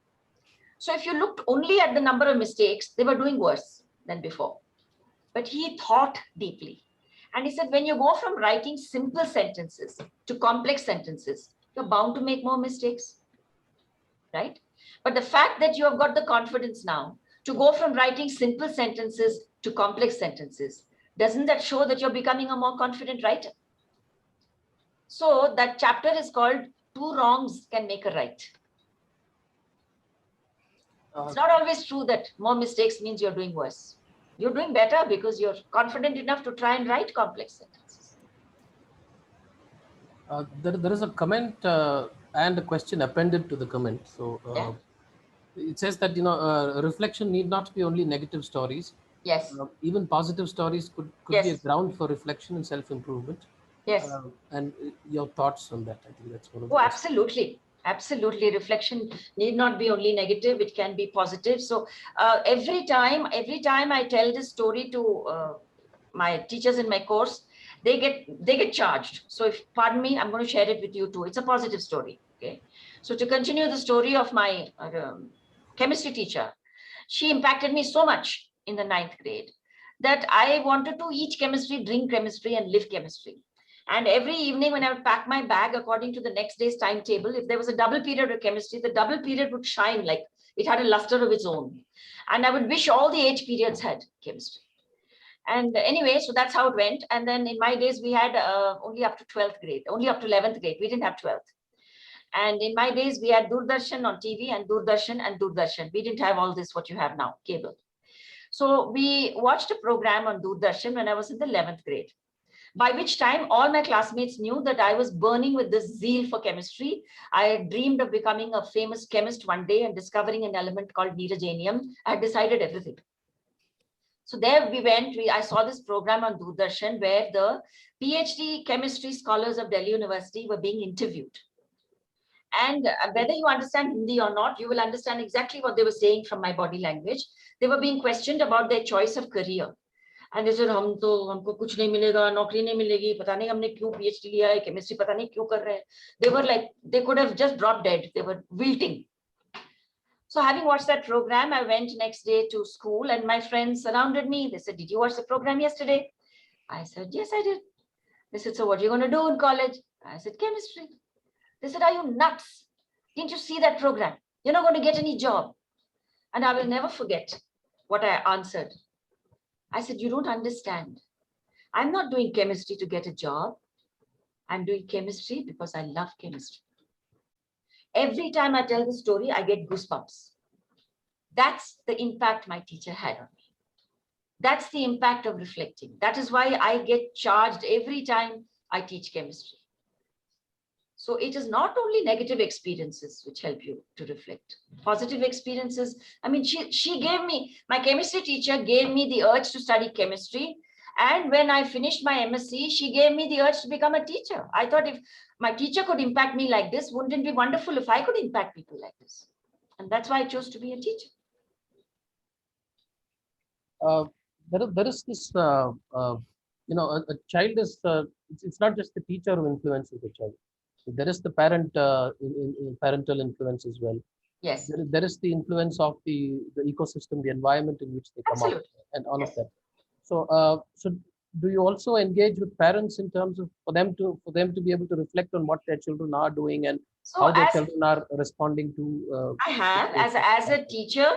So if you looked only at the number of mistakes, they were doing worse than before. But he thought deeply. And he said, when you go from writing simple sentences to complex sentences, you're bound to make more mistakes, right? But the fact that you have got the confidence now to go from writing simple sentences to complex sentences, doesn't that show that you're becoming a more confident writer? So that chapter is called Two Wrongs Can Make a Right. It's not always true that more mistakes means you're doing worse. You're doing better because you're confident enough to try and write complex sentences.
There is a comment and a question appended to the comment. So it says that reflection need not be only negative stories.
Yes.
Even positive stories could
Yes.
be a ground for reflection and self-improvement.
Yes.
And your thoughts on that? I think that's one of the
absolutely. Absolutely. Reflection need not be only negative. It can be positive. So every time I tell this story to my teachers in my course, they get charged. So if, pardon me, I'm going to share it with you too. It's a positive story. Okay. So to continue the story of my chemistry teacher, she impacted me so much in the 9th grade that I wanted to eat chemistry, drink chemistry, and live chemistry. And every evening when I would pack my bag according to the next day's timetable, if there was a double period of chemistry, the double period would shine like it had a luster of its own. And I would wish all the 8 periods had chemistry. And anyway, so that's how it went. And then in my days, we had only up to 12th grade, only up to 11th grade. We didn't have 12th. And in my days, we had Doordarshan on TV and Doordarshan. We didn't have all this, what you have now, cable. So we watched a program on Doordarshan when I was in the 11th grade. by which time all my classmates knew that I was burning with this zeal for chemistry. I had dreamed of becoming a famous chemist one day and discovering an element called neerajanium. I had decided everything. So there we went. I saw this program on Doordarshan where the PhD chemistry scholars of Delhi University were being interviewed. And whether you understand Hindi or not, you will understand exactly what they were saying from my body language. They were being questioned about their choice of career. And they said, हमको कुछ नहीं मिलेगा, नौकरी नहीं मिलेगी, पता नहीं हमने क्यों PhD लिया है, chemistry पता नहीं क्यों कर रहे हैं. They were like, they could have just dropped dead. They were wilting. So having watched that program, I went next day to school and my friends surrounded me. They said, did you watch the program yesterday? I said, yes, I did. They said, so what are you going to do in college? I said, chemistry. They said, are you nuts? Didn't you see that program? You're not going to get any job. And I will never forget what I answered. I said, you don't understand. I'm not doing chemistry to get a job. I'm doing chemistry because I love chemistry. Every time I tell the story, I get goosebumps. That's the impact my teacher had on me. That's the impact of reflecting. That is why I get charged every time I teach chemistry. So it is not only negative experiences which help you to reflect. Positive experiences. I mean, she gave me, my chemistry teacher gave me the urge to study chemistry. And when I finished my MSc, she gave me the urge to become a teacher. I thought if my teacher could impact me like this, wouldn't it be wonderful if I could impact people like this? And that's why I chose to be a teacher.
There is this, you know, a child is, it's not just the teacher who influences the child. There is the parent, parental influence as well.
Yes.
There is the influence of the ecosystem, the environment in which they come out, and all of that. So, so do you also engage with parents in terms of for them to be able to reflect on what their children are doing and how their children are responding to?
I have, as a teacher,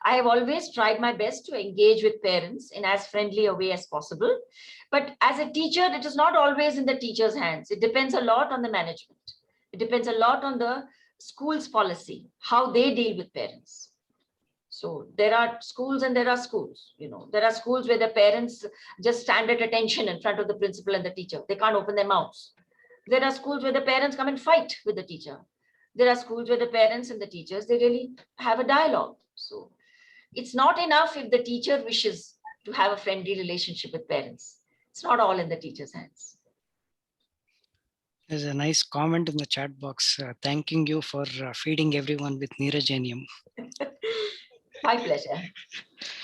I have always tried my best to engage with parents in as friendly a way as possible. But as a teacher, it is not always in the teacher's hands. It depends a lot on the management. It depends a lot on the school's policy, how they deal with parents. So there are schools and there are schools, you know, there are schools where the parents just stand at attention in front of the principal and the teacher. They can't open their mouths. There are schools where the parents come and fight with the teacher. There are schools where the parents and the teachers, they really have a dialogue. So it's not enough if the teacher wishes to have a friendly relationship with parents. It's not all in the teacher's hands.
There's a nice comment in the chat box thanking you for feeding everyone with neerajanium.
My pleasure.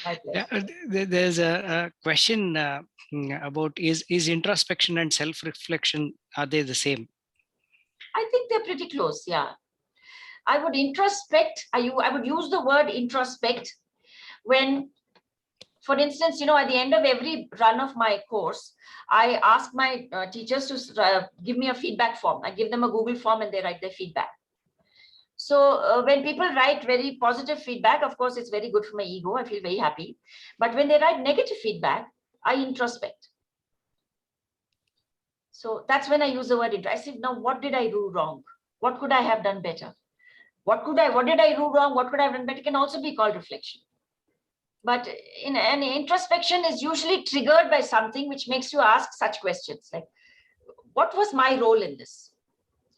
My pleasure.
Yeah, there's a question about is introspection and self-reflection, are they the same?
I think they're pretty close, yeah. I would introspect, I would use the word introspect when, for instance, you know, at the end of every run of my course, I ask my teachers to give me a feedback form. I give them a Google form and they write their feedback. So when people write very positive feedback, of course, it's very good for my ego. I feel very happy. But when they write negative feedback, I introspect. So that's when I use the word intro. I say, now, what did I do wrong? What could I have done better? What did I do wrong? What could I have done better? It can also be called reflection. But in an introspection is usually triggered by something which makes you ask such questions like, what was my role in this?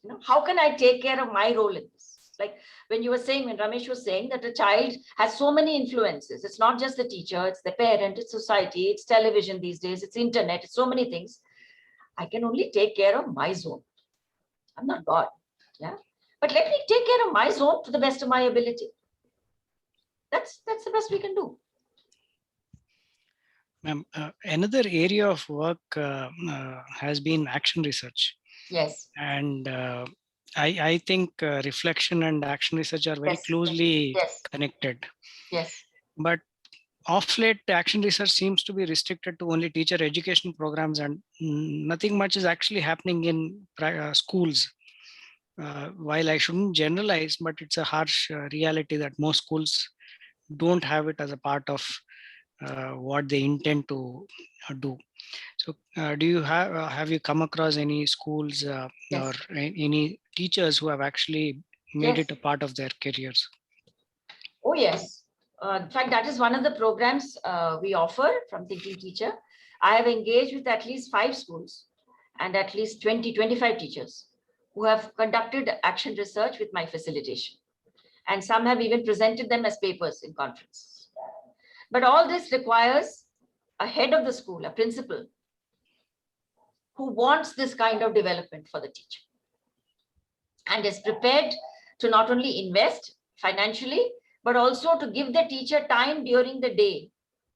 You know, how can I take care of my role in this? Like when you were saying, when Ramesh was saying that a child has so many influences. It's not just the teacher, it's the parent, it's society, it's television these days, it's internet, it's so many things. I can only take care of my zone. I'm not God. Yeah. But let me take care of my zone to the best of my ability. That's the best we can do.
Ma'am, another area of work has been action research.
Yes.
And I think reflection and action research are very closely connected.
Yes.
But of late, action research seems to be restricted to only teacher education programs, and nothing much is actually happening in schools. While I shouldn't generalize, but it's a harsh reality that most schools don't have it as a part of what they intend to do. So do you have you come across any schools or any teachers who have actually made it a part of their careers?
Oh, yes. In fact, that is one of the programs we offer from Thinking Teacher. I have engaged with at least 5 schools and at least 20, 25 teachers who have conducted action research with my facilitation. And some have even presented them as papers in conferences. But all this requires a head of the school, a principal, who wants this kind of development for the teacher and is prepared to not only invest financially, but also to give the teacher time during the day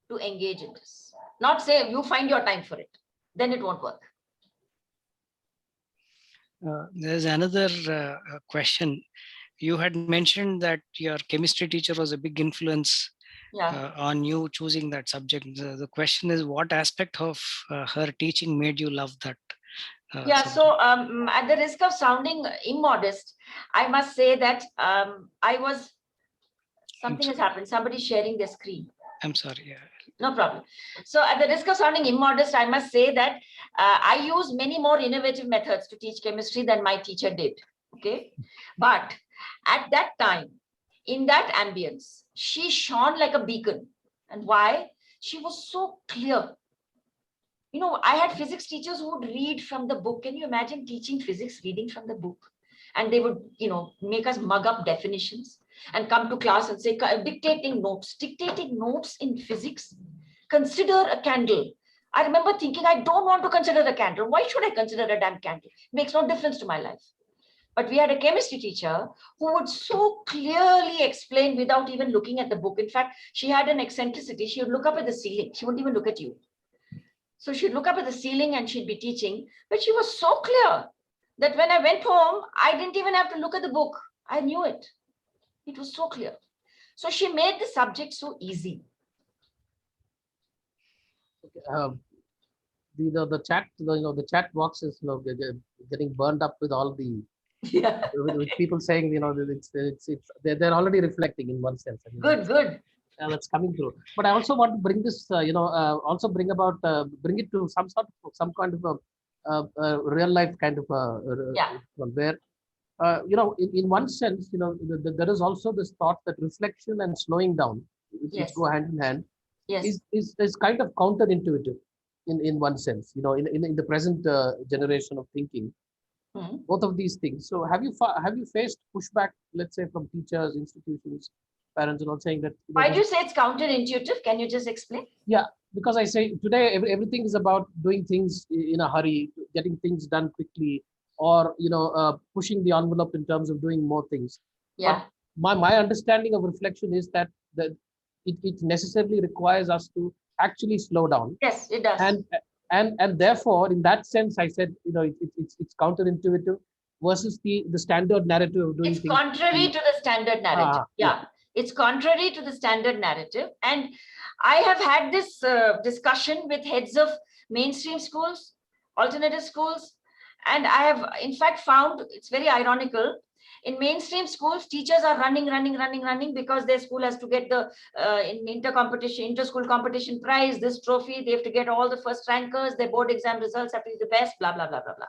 to engage in this. Not say you find your time for it, then it won't work.
There's another question. You had mentioned that your chemistry teacher was a big influence on you choosing that subject. The question is, what aspect of her teaching made you love that? Subject?
So at the risk of sounding immodest, I must say that something has happened. Somebody's sharing their screen.
I'm sorry. Yeah.
No problem. So at the risk of sounding immodest, I must say that I use many more innovative methods to teach chemistry than my teacher did. Okay. But at that time, in that ambience, she shone like a beacon. And why? She was so clear. You know, I had physics teachers who would read from the book. Can you imagine teaching physics, reading from the book? And they would, make us mug up definitions and come to class and say, dictating notes in physics. Consider a candle. I remember thinking, I don't want to consider a candle. Why should I consider a damn candle? It makes no difference to my life. But we had a chemistry teacher who would so clearly explain without even looking at the book. In fact, she had an eccentricity. She would look up at the ceiling. She wouldn't even look at you. So she'd look up at the ceiling and she'd be teaching. But she was so clear that when I went home, I didn't even have to look at the book. I knew it. It was so clear. So she made the subject so easy.
The chat box is getting burned up with all the with people saying they're already reflecting in one sense.
Good.
That's coming through. But I also want to bring this also bring it to some kind of a real life kind of where in one sense there is also this thought that reflection and slowing down, which go hand in hand, is kind of counterintuitive in one sense, in the present generation of thinking. Both of these things. So have you faced pushback, let's say, from teachers, institutions, parents, and all saying that?
Why do you say it's counterintuitive? Can you just explain?
Yeah, because I say today everything is about doing things in a hurry, getting things done quickly, or pushing the envelope in terms of doing more things.
Yeah.
But my understanding of reflection is that it necessarily requires us to actually slow down.
Yes, it does.
And therefore, in that sense, I said, it's counterintuitive versus the standard narrative of doing things.
It's contrary to the standard narrative. It's contrary to the standard narrative. And I have had this discussion with heads of mainstream schools, alternative schools. And I have, in fact, found it's very ironical. In mainstream schools, teachers are running because their school has to get the inter-school competition prize, this trophy. They have to get all the first rankers. Their board exam results have to be the best, blah, blah, blah, blah, blah.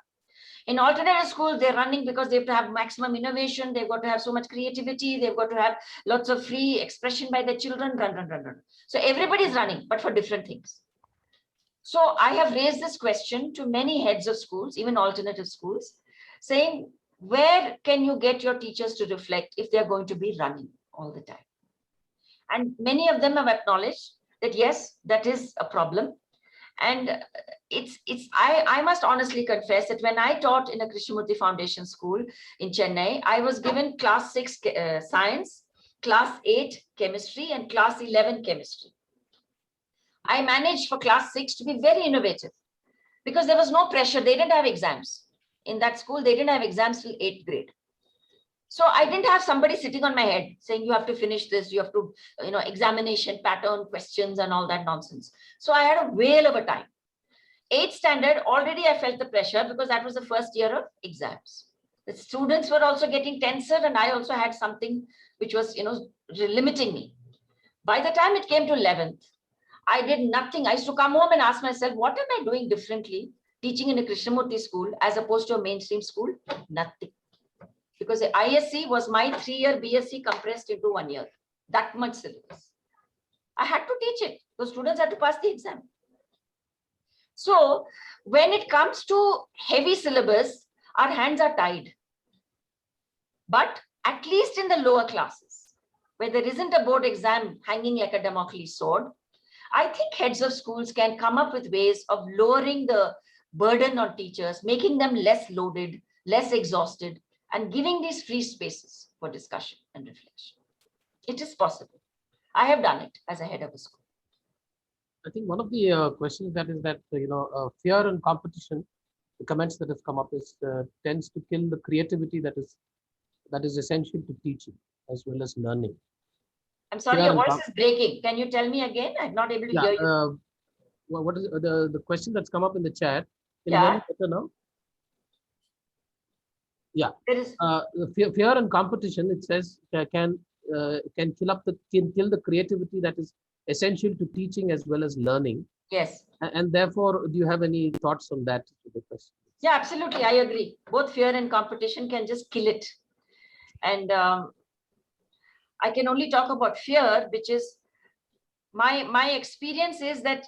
In alternative schools, they're running because they have to have maximum innovation. They've got to have so much creativity. They've got to have lots of free expression by their children. Run. So everybody's running, but for different things. So I have raised this question to many heads of schools, even alternative schools, saying, where can you get your teachers to reflect if they're going to be running all the time? And many of them have acknowledged that, yes, that is a problem. And I must honestly confess that when I taught in a Krishnamurti Foundation school in Chennai, I was given class 6 science, class 8 chemistry, and class 11 chemistry. I managed for class 6 to be very innovative because there was no pressure. They didn't have exams. In that school, they didn't have exams till 8th grade. So I didn't have somebody sitting on my head saying, you have to finish this, you have to, examination pattern questions and all that nonsense. So I had a whale of a time. 8th standard, already I felt the pressure because that was the first year of exams. The students were also getting tenser and I also had something which was, limiting me. By the time it came to 11th, I did nothing. I used to come home and ask myself, what am I doing differently teaching in a Krishnamurti school as opposed to a mainstream school? Nothing. Because the ISC was my 3-year BSc compressed into 1 year. That much syllabus. I had to teach it. The students had to pass the exam. So when it comes to heavy syllabus, our hands are tied. But at least in the lower classes, where there isn't a board exam hanging like a Damocles sword, I think heads of schools can come up with ways of lowering the burden on teachers, making them less loaded, less exhausted, and giving these free spaces for discussion and reflection. It is possible. I have done it as a head of a school.
I think one of the questions that is that, fear and competition, the comments that have come up is tends to kill the creativity that is essential to teaching as well as learning.
I'm sorry,
Fear
your
and
voice is breaking. Can you tell me again? I'm not able to
Yeah.
hear you.
What is the question that's come up in the chat? Can you
Yeah.
hear me better now? Yeah.
There is
The fear and competition, it says, can kill the creativity that is essential to teaching as well as learning.
yes.
And therefore, do you have any thoughts on that? To the question?
Yeah, absolutely. I agree. Both fear and competition can just kill it. And I can only talk about fear, which is my experience is that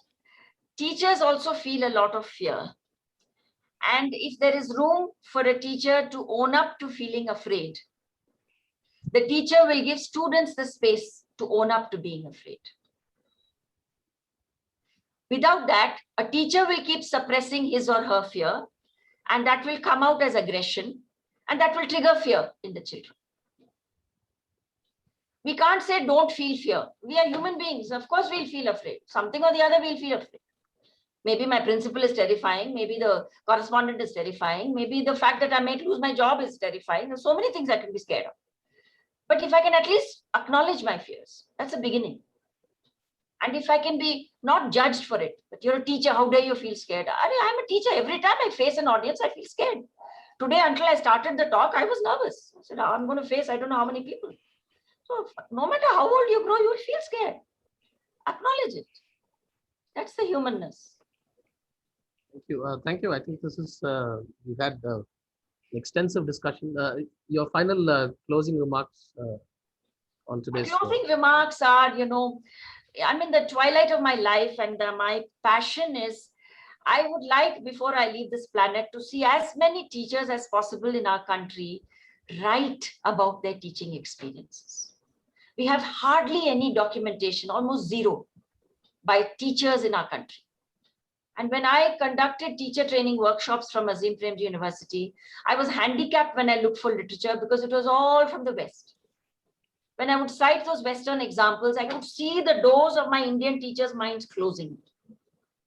teachers also feel a lot of fear. And if there is room for a teacher to own up to feeling afraid, the teacher will give students the space to own up to being afraid. Without that, a teacher will keep suppressing his or her fear, and that will come out as aggression, and that will trigger fear in the children. We can't say don't feel fear. We are human beings. Of course, we'll feel afraid. Something or the other, we'll feel afraid. Maybe my principal is terrifying. Maybe the correspondent is terrifying. Maybe the fact that I might lose my job is terrifying. There's so many things I can be scared of. But if I can at least acknowledge my fears, that's a beginning. And if I can be not judged for it, but you're a teacher, how dare you feel scared? I'm a teacher. Every time I face an audience, I feel scared. Today, until I started the talk, I was nervous. I said, I'm going to face, I don't know how many people. So no matter how old you grow, you will feel scared. Acknowledge it. That's the humanness.
Thank you. Thank you. I think this is, we've had an extensive discussion. Your final closing remarks on today's
closing remarks are, I'm in the twilight of my life, and my passion is, I would like, before I leave this planet, to see as many teachers as possible in our country write about their teaching experiences. We have hardly any documentation, almost zero, by teachers in our country. And when I conducted teacher training workshops from Azim Premji University, I was handicapped when I looked for literature because it was all from the West. When I would cite those Western examples, I could see the doors of my Indian teachers' minds closing.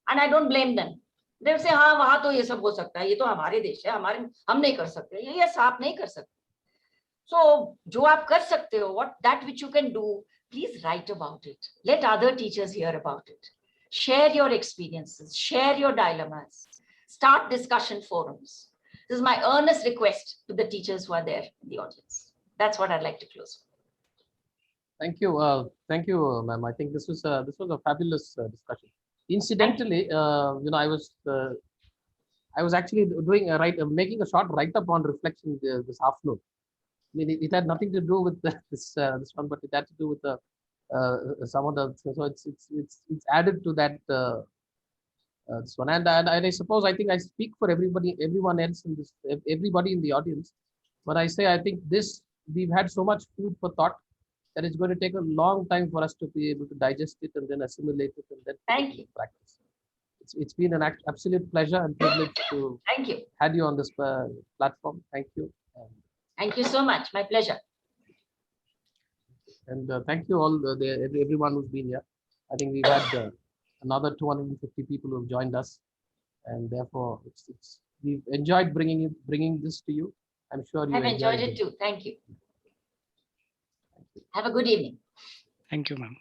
And I don't blame them. They would say, हाँ वहाँ तो ये सब हो सकता है, ये तो हमारे देश है, हम नहीं कर सकते, yes आप नहीं कर सकते. So जो आप कर सकते हो, that which you can do, please write about it. Let other teachers hear about it. Share your experiences, share your dilemmas, start discussion forums. This is my earnest request to the teachers who are there in the audience. That's what I'd like to close with.
Thank you, ma'am. I think this was a fabulous discussion. Incidentally, I was actually doing making a short write-up on reflection this afternoon. I mean, it had nothing to do with this one, but it had to do with some of the. So it's added to that this one, and I suppose I think I speak for everyone else in this, everybody in the audience, but I say I think we've had so much food for thought that it's going to take a long time for us to be able to digest it and then assimilate it and then
Thank you.
Practice. It's been an absolute pleasure and privilege to
Thank you.
have you on this platform. Thank you.
Thank you so much. My pleasure.
And thank you all, everyone who's been here. I think we've had another 250 people who have joined us, and therefore we've enjoyed bringing this to you. I'm sure you
I've enjoyed it too. Thank you. Have a good evening.
Thank you, ma'am.